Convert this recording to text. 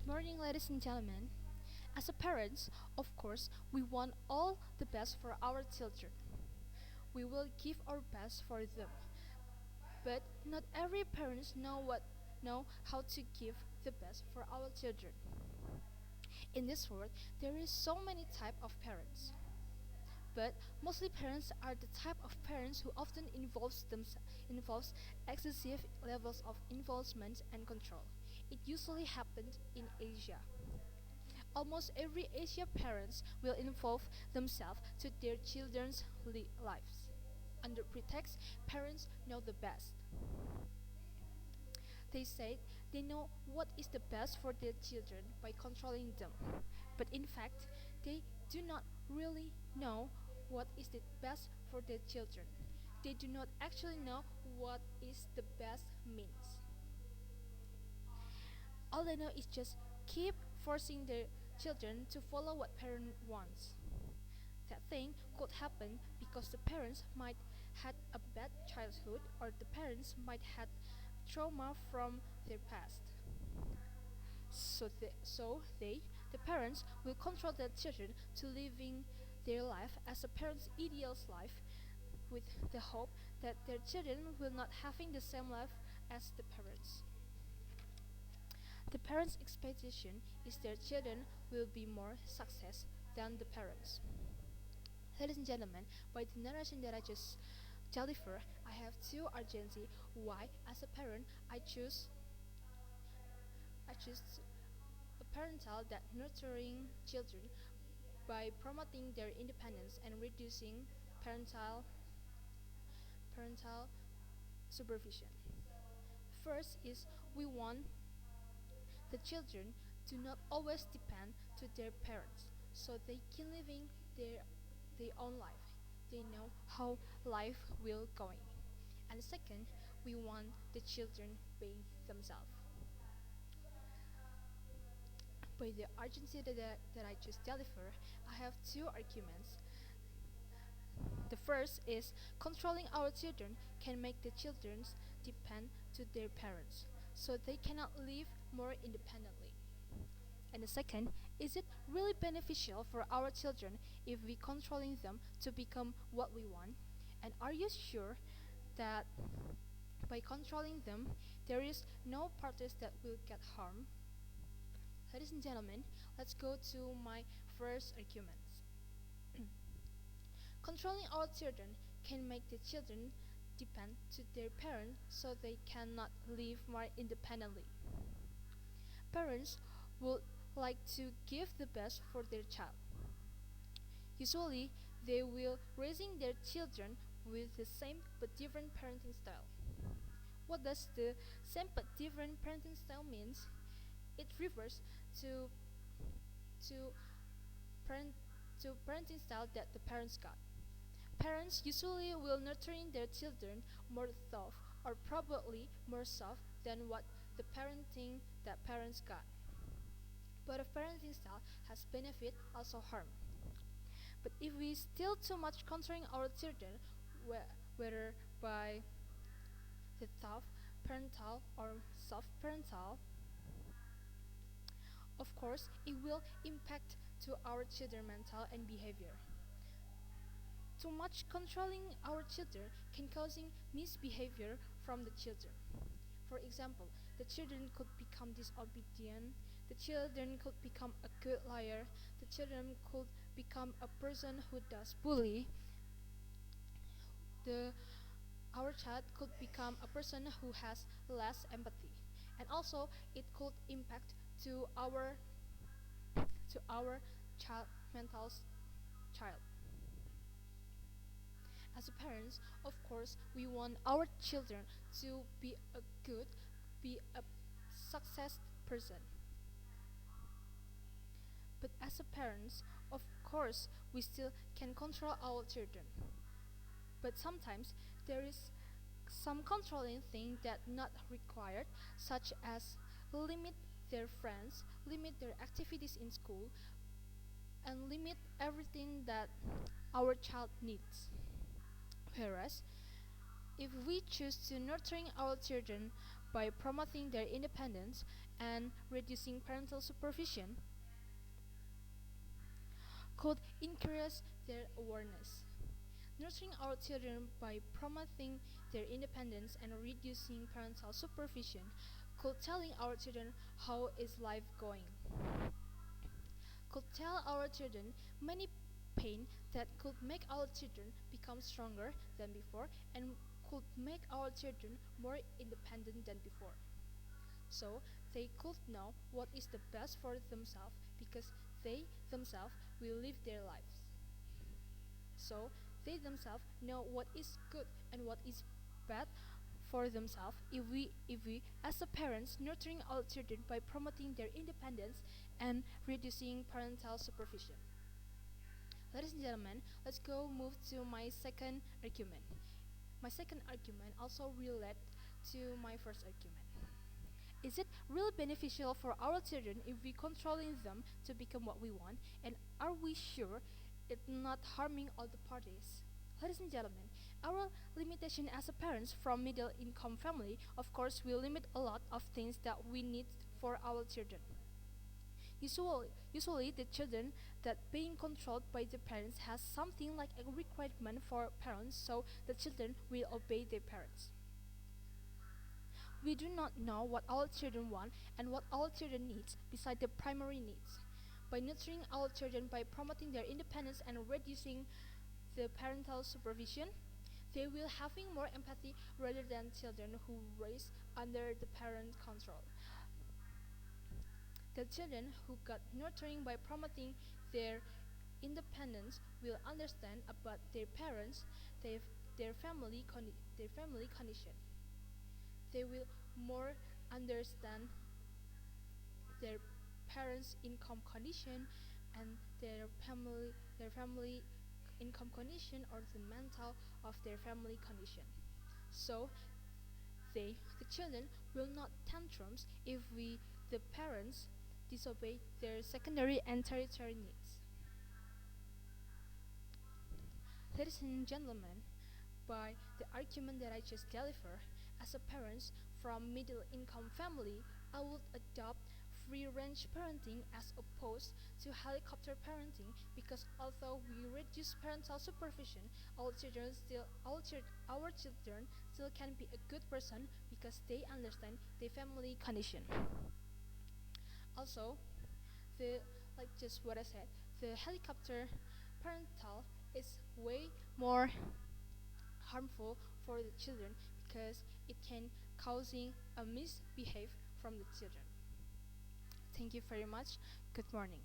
Morning, ladies and gentlemen. As a parents, of course, we want all the best for our children. We will give our best for them. But not every parents know how to give the best for our children. In this world, there is so many type of parents. But mostly parents are the type of parents who often involves excessive levels of involvement and control. It usually happened in Asia. Almost every Asia parents will involve themselves to their children's lives. Under pretext, parents know the best. They say they know what is the best for their children by controlling them. But in fact, they do not really know what is the best for their children. They do not actually know what is the best means. All they know is just keep forcing their children to follow what parent wants. That thing could happen because the parents might had a bad childhood or the parents might had trauma from their past. The parents will control their children to living their life as a parent's ideal life with the hope that their children will not having the same life as the parents. The parents' expectation is their children will be more success than the parents. Ladies and gentlemen, by the narration that I just delivered, I have two urgency why, as a parent, I choose a parental that nurturing children by promoting their independence and reducing parental supervision. First is we want the children do not always depend to their parents, so they can living their own life. They know how life will going. And second, we want the children being themselves. By the urgency that I just delivered, I have two arguments. The first is controlling our children can make the children depend to their parents, so they cannot live more independently. And the second, is it really beneficial for our children if we controlling them to become what we want? And are you sure that by controlling them, there is no parties that will get harmed? Ladies and gentlemen, let's go to my first arguments. Controlling our children can make the children depend to their parents so they cannot live more independently. Parents would like to give the best for their child. Usually, they will raising their children with the same but different parenting style. What does the same but different parenting style means? It refers to to parent to parenting style that the parents got. Parents usually will nurturing their children more tough or probably more soft than what the parenting that parents got. But a parenting style has benefit also harm. But if we still too much controlling our children, whether by the tough parental or soft parental, of course it will impact to our children mental and behavior. Too much controlling our children can causing misbehavior from the children. For example, the children could become disobedient, the children could become a good liar, the children could become a person who does bully, the our child could become a person who has less empathy. And also it could impact to our child mental child. As a parents, of course, we want our children to be a success person. But as a parents, of course, we still can control our children. But sometimes there is some controlling thing that not required, such as limit their friends, limit their activities in school, and limit everything that our child needs. Whereas, if we choose to nurturing our children by promoting their independence and reducing parental supervision could increase their awareness. Nurturing our children by promoting their independence and reducing parental supervision could telling our children how is life going. Could tell our children many pain that could make our children become stronger than before and could make our children more independent than before. So they could know what is the best for themselves because they themselves will live their lives. So they themselves know what is good and what is bad for themselves if we as a parents nurturing our children by promoting their independence and reducing parental supervision. Ladies and gentlemen, let's go move to my second argument. My second argument also relates to my first argument. Is it really beneficial for our children if we controlling them to become what we want? And are we sure it's not harming all the parties? Ladies and gentlemen, our limitation as a parents from middle income family, of course, will limit a lot of things that we need for our children. Usually the children that being controlled by the parents has something like a requirement for parents, so the children will obey their parents. We do not know what our children want and what our children needs beside their primary needs. By nurturing our children by promoting their independence and reducing the parental supervision, they will having more empathy rather than children who raised under the parent control. The children who got nurturing by promoting their independence will understand about their parents, their, their family condition. They will more understand their parents' income condition and their family income condition or the mental of their family condition. So the children will not tantrums if we the parents disobey their secondary and tertiary needs. Ladies and gentlemen, by the argument that I just delivered, as a parent from middle income family, I would adopt free range parenting as opposed to helicopter parenting because although we reduce parental supervision, our children still can be a good person because they understand their family condition. Also, the like just what I said, the helicopter parental is way more harmful for the children because it can causing a misbehave from the children. Thank you very much. Good morning.